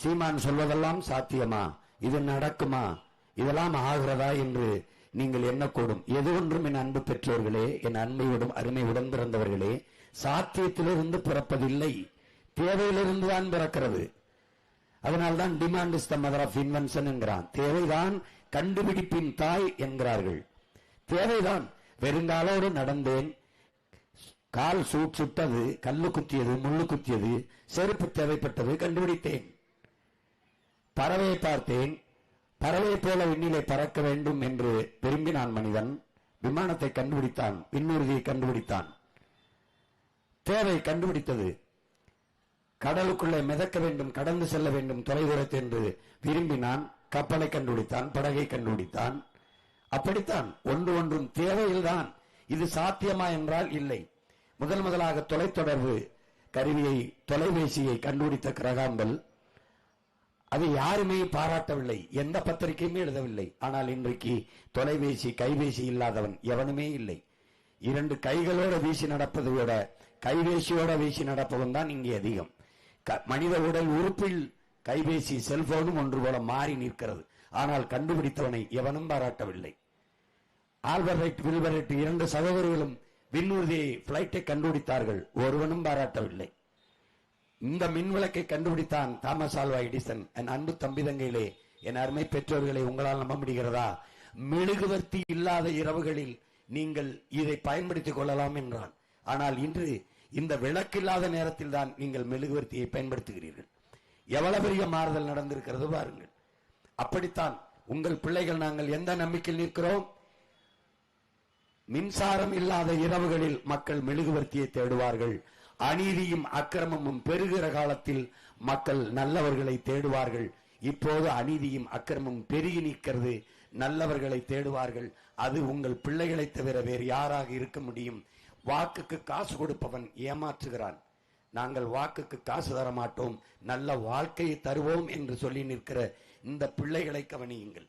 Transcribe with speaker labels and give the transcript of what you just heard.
Speaker 1: சீமான் சொல்வதெல்லாம் சாத்தியமா, இது நடக்குமா, இதெல்லாம் ஆகிறதா என்று நீங்கள் எண்ணக்கூடும். எது ஒன்றும் என் அன்பு பெற்றோர்களே, என் அன்பையுடன் அருமை உடன் பிறந்தவர்களே, சாத்தியத்திலிருந்து பிறப்பதில்லை, தேவையிலிருந்து தான் பிறக்கிறது. அதனால்தான் demand is the mother of invention என்கிறான். தேவைதான் கண்டுபிடிப்பின் தாய் என்கிறார்கள். தேவைதான். வெறுங்காலோடு நடந்தேன், கால் சுட்டது, கல்லு குத்தியது, முள்ளு குத்தியது, செருப்பு தேவைப்பட்டது, கண்டுபிடித்தேன். பறவையை பார்த்தேன், பறவை போல விண்ணிலே பறக்க வேண்டும் என்று விரும்பினான் மனிதன். விமானத்தை கண்டுபிடித்தான், விண்ணூர்தியை கண்டுபிடித்தான். தேவை கண்டுபிடித்தது. கடலுக்குள்ளே மிதக்க வேண்டும், கடந்து செல்ல வேண்டும் தொலைதூரத்தை என்று விரும்பினான். கப்பலை கண்டுபிடித்தான், படகை கண்டுபிடித்தான். அப்படித்தான் ஒன்று ஒன்றும் தேவையில்தான். இது சாத்தியமா என்றால் இல்லை. முதலாக தொலைத்தொடர்பு கருவியை, தொலைபேசியை கண்டுபிடித்த கிரகாம்பல், அதை யாருமே பாராட்டவில்லை, எந்த பத்திரிகையுமே எழுதவில்லை. ஆனால் இன்றைக்கு தொலைபேசி, கைபேசி இல்லாதவன் எவனுமே இல்லை. 2 கைகளோட வீசி நடப்பதை விட கைபேசியோட வீசி நடப்பவன் தான் இங்கே அதிகம். மனித உடல் உறுப்பில் கைபேசி, செல்போனும் ஒன்று போல மாறி நிற்கிறது. ஆனால் கண்டுபிடித்தவனை எவனும் பாராட்டவில்லை. ஆல்பர்ட் வில்பர்ட் 2 சகோதரர்களும் விண்ணூர்தியை, பிளைட்டை கண்டுபிடித்தார்கள், ஒருவனும் பாராட்டவில்லை. இந்த மின்விளக்கை கண்டுபிடித்தான் தாமஸ் ஆல்வா எடிசன். என் அன்பு தம்பிதங்கையிலே, என் அருமை பெற்றோர்களை, உங்களால் நம்ப முடிகிறதா? மெழுகுவர்த்தி இல்லாத இரவுகளில் நீங்கள் இதை பயன்படுத்திக் கொள்ளலாம் என்றான். ஆனால் இன்று இந்த விளக்கில்லாத நேரத்தில் தான் நீங்கள் மெழுகுவர்த்தியை பயன்படுத்துகிறீர்கள். எவ்வளவு பெரிய மாறுதல் நடந்திருக்கிறது பாருங்கள். அப்படித்தான் உங்கள் பிள்ளைகள், நாங்கள் எந்த நம்பிக்கையில் நிற்கிறோம்? மின்சாரம் இல்லாத இரவுகளில் மக்கள் மெழுகுவர்த்தியை தேடுவார்கள். அநீதியும் அக்கிரமமும் பெருகிற காலத்தில் மக்கள் நல்லவர்களை தேடுவார்கள். இப்போது அநீதியும் அக்கிரமமும் பெருகி நிற்கிறது, நல்லவர்களை தேடுவார்கள். அது உங்கள் பிள்ளைகளை தவிர வேறு யாராக இருக்க முடியும்? வாக்குக்கு காசு கொடுப்பவன் ஏமாற்றுகிறான். நாங்கள் வாக்குக்கு காசு தர மாட்டோம், நல்ல வாழ்க்கையை தருவோம் என்று சொல்லி நிற்கிற இந்த பிள்ளைகளை கவனியுங்கள்.